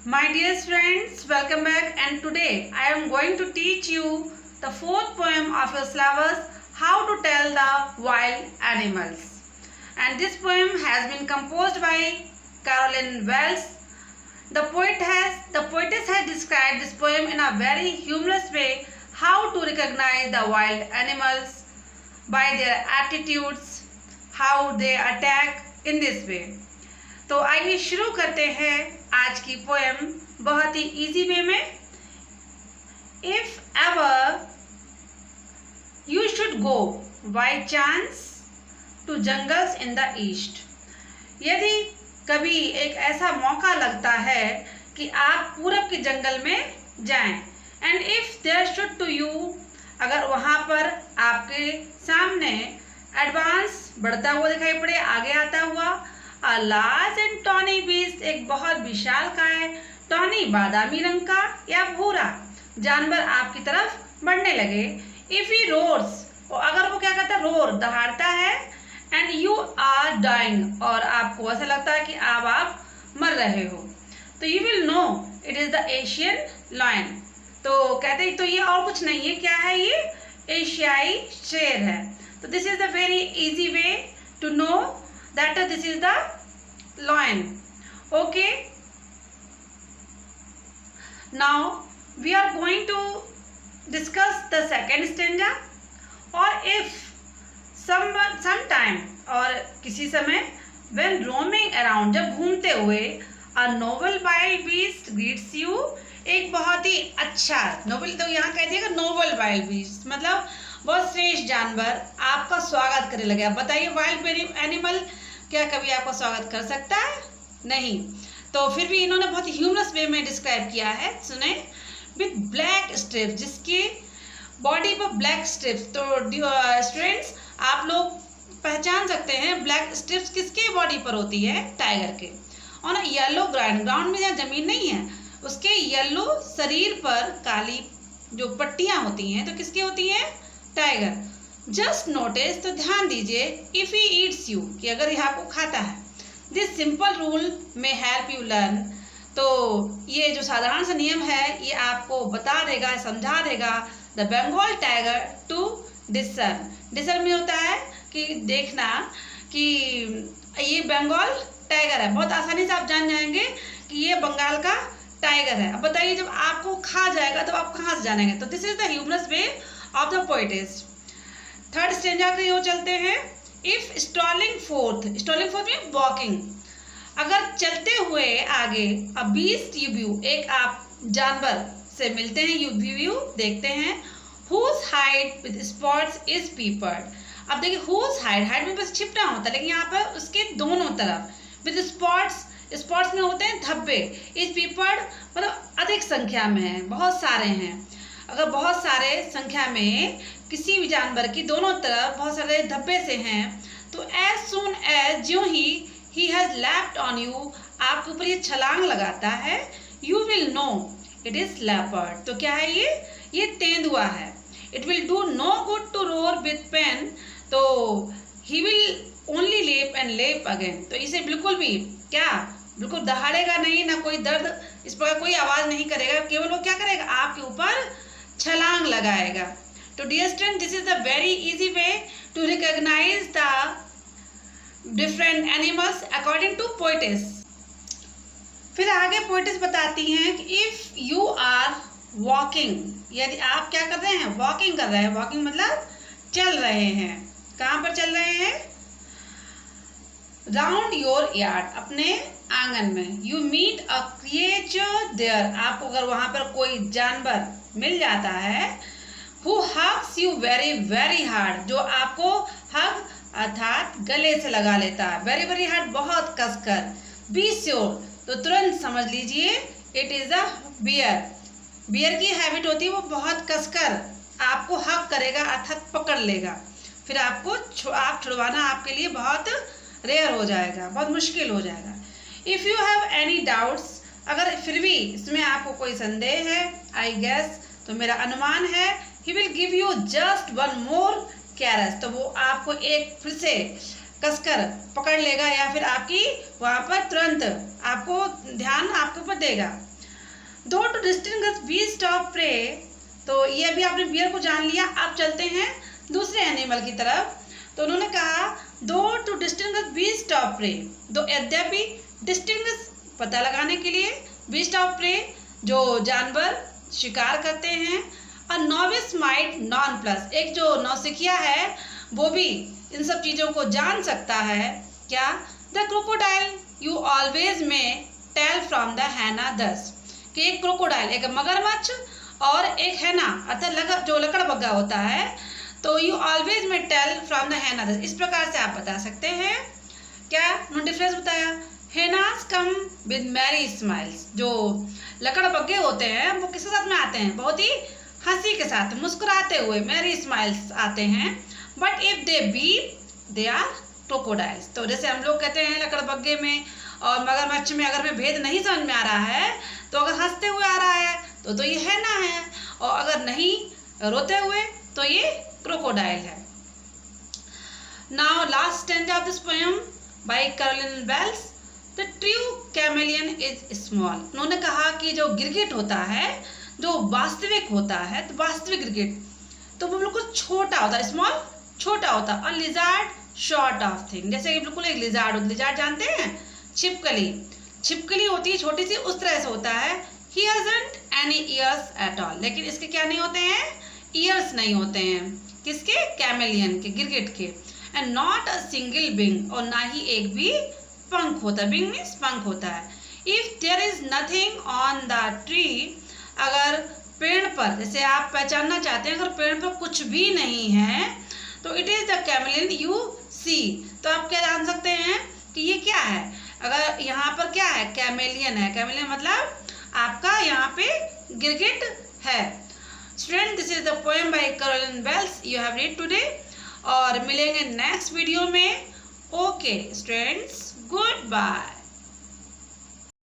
My dear friends, welcome back, and today I am going to teach you the fourth poem of your syllabus, How to Tell the Wild Animals. And this poem has been composed by Carolyn Wells. The poetess has described this poem in a very humorous way, how to recognize the wild animals by their attitudes, how they attack in this way. तो आइए शुरू करते हैं आज की poem बहुत ही easy way में. If ever you should go by chance to jungles in the east, यदि कभी एक ऐसा मौका लगता है कि आप पूरब के जंगल में जाएं, and if there should to you, अगर वहाँ पर आपके सामने एडवांस बढ़ता हुआ दिखाई पड़े, आगे आता हुआ, A large and tawny beast, एक बहुत विशाल काय, टॉनी बादामी रंग का या भूरा जानवर आपकी तरफ बढ़ने लगे. If he roars, और अगर वो क्या करता है, रोर दहाड़ता है, and you are dying, और आपको ऐसा लगता है कि आप मर रहे हो, तो you will know it is the Asian lion. तो कहते हैं तो ये और कुछ नहीं है, क्या है, ये एशियाई शेर है. तो this is the very easy way to know that this is the lion. Okay, now we are going to discuss the second stanza. or if sometime, और किसी समय, when roaming around, जब घूमते हुए, a noble wild beast greets you, एक बहुत ही अच्छा Nobel, तो यहाँ कह दिएगा नोबल वाइल्ड बीस्ट, मतलब बहुत श्रेष्ठ जानवर आपका स्वागत करने लगे. आप बताइए, वाइल्ड एनिमल क्या कभी आपका स्वागत कर सकता है? नहीं. तो फिर भी इन्होंने बहुत ह्यूमरस वे में डिस्क्राइब किया है. सुने, विथ ब्लैक स्ट्रिप्स, जिसके बॉडी पर ब्लैक स्ट्रिप्स. तो स्टूडेंट्स, आप लोग पहचान सकते हैं ब्लैक स्ट्रिप्स किसके बॉडी पर होती है? टाइगर के. और येलो ग्राउंड में जहाँ जमीन नहीं है, उसके येलो शरीर पर काली जो पट्टियां होती हैं, तो किसकी होती हैं? टाइगर. जस्ट नोटिस, तो ध्यान दीजिए, इफ ही ईट्स यू, कि अगर यह आपको खाता है. दिस सिंपल रूल में हेल्प यू लर्न, तो ये जो साधारण सा नियम है ये आपको बता देगा, समझा देगा the Bengal tiger to discern. Discern में होता है कि देखना कि ये बंगाल टाइगर है. बहुत आसानी से आप जान जाएंगे कि ये बंगाल का टाइगर है. अब बताइए, जब आपको खा जाएगा तो आप कहाँ से जानेंगे? तो this is the humorous way of the poetess. Third stanza की ओर चलते हैं. इफ स्टॉलिंग फोर्थ में वॉकिंग, अगर चलते हुए आगे, अ बीस्ट यू व्यू, एक आप जानवर से मिलते हैं, यू व्यू देखते हैं, whose hide with spots is peppered. अब देखिए, हुज हाइड में बस छिपना होता है, लेकिन यहाँ पर उसके दोनों तरफ विद स्पॉट्स में होते हैं धब्बे. इस पीपर्ड मतलब अधिक संख्या में है, बहुत सारे हैं. अगर बहुत सारे संख्या में किसी भी जानवर की दोनों तरफ बहुत सारे धब्बे से हैं, तो एज सून एज, ज्यों ही हैज लैप्ड ऑन यू, आपके ऊपर ये छलांग लगाता है, you will know it is leopard. तो क्या है ये तेंदुआ है. It will do no good to roar with pain, तो he will only lep and lep again. तो इसे बिल्कुल भी बिल्कुल दहाड़ेगा नहीं, ना कोई दर्द, इस प्रकार कोई आवाज नहीं करेगा, केवल वो क्या करेगा, आपके ऊपर छलांग लगाएगा. तो dear student, this is the very easy way to recognise the different animals according to poetess. फिर आगे पोएटिस बताती हैं कि इफ यू आर वॉकिंग, यदि आप क्या कर रहे हैं? वॉकिंग कर रहे हैं. वॉकिंग मतलब चल रहे हैं. कहाँ पर चल रहे हैं? राउंड योर यार्ड, अपने आंगन में. You meet a creature there, आपको अगर वहां पर कोई जानवर मिल जाता है, who hugs you very very hard, जो आपको हग अर्थात गले से लगा लेता है, वेरी वेरी हार्ड, बहुत कसकर. बी श्योर, तो तुरंत समझ लीजिए, it is a bear. Bear की हैबिट होती है, वो बहुत कसकर आपको हग करेगा अर्थात पकड़ लेगा. फिर आपको आप छुड़वाना आपके लिए बहुत रेयर हो जाएगा, बहुत मुश्किल हो जाएगा. If you have any doubts, अगर फिर भी इसमें आपको कोई संदेह है, आई गेस, तो मेरा अनुमान है, he will give you just one more caress, तो वो आपको एक फिर से कसकर पकड़ लेगा या फिर आपकी वहाँ पर तुरंत आपको ध्यान आपके ऊपर देगा. Though to distinguish beast of prey, तो ये अभी आपने बियर को जान लिया। आप चलते हैं दूसरे एनिमल की तरफ। तो उन्होंने कहा though to distinguish beast of prey, though यद्यपि डिस्टिंग्विश पता लगाने के लिए, बीस्ट ऑफ प्रे जो जानवर शिकार करते हैं, अ नॉविस माइट नॉन प्लस, एक जो नौसिखिया है वो भी इन सब चीज़ों को जान सकता है। क्या? द क्रोकोडाइल यू ऑलवेज में टेल फ्रॉम द हैना दस, कि एक क्रोकोडाइल, एक मगरमच्छ और एक हैना अर्थात जो लकड़बग्गा होता है, तो यू ऑलवेज में टेल फ्रॉम द हैना दस, इस प्रकार से आप बता सकते हैं। क्या उन्होंने डिफरेंस बताया? हैनास कम विद मैरी स्माइल्स, जो लकड़बग्गे होते हैं वो किसके साथ में आते हैं? बहुत ही हंसी के साथ, मुस्कुराते हुए, मैरी स्माइल्स आते हैं। But if they weep they are crocodiles, तो जैसे हम लोग कहते हैं लकड़बग्गे में और मगरमच्छ में अगर हमें भेद नहीं समझ में आ रहा है, तो अगर हंसते हुए आ रहा है तो ये हैना है, और अगर नहीं रोते हुए तो ये क्रोकोडाइल है। Now last stanza of this poem by Carolyn Wells, the true chameleon is small. उन्होंने कहा कि जो गिरगिट होता है, जो वास्तविक होता है, तो वास्तविक गिरगिट तो वो बिल्कुल छोटा होता है, स्मॉल छोटा होता है। और लिजार्ड शॉर्ट ऑफ थिंग, जैसे कि बिल्कुल एक लिजार्ड जानते हैं, छिपकली होती है छोटी सी, उस तरह से होता है। He hasn't any years at all, लेकिन इसके क्या नहीं होते हैं? ईयर्स नहीं होते हैं। किसके? कैमेलियन के, गिरगिट के। And not a single wing, और ना ही एक भी पंख होता है। विंग मीन्स पंख होता है। If there is nothing on the tree, अगर पेड़ पर, जैसे आप पहचानना चाहते हैं अगर पेड़ पर कुछ भी नहीं है, तो it is the chameleon you see. तो आप क्या जान सकते हैं कि ये क्या है? अगर यहाँ पर क्या है? कैमेलियन है। कैमेलियन मतलब आपका यहाँ पे गिरगिट है। Student, this is the poem by Carolyn Wells you have read today, और मिलेंगे नेक्स्ट वीडियो में। Okay students, good bye.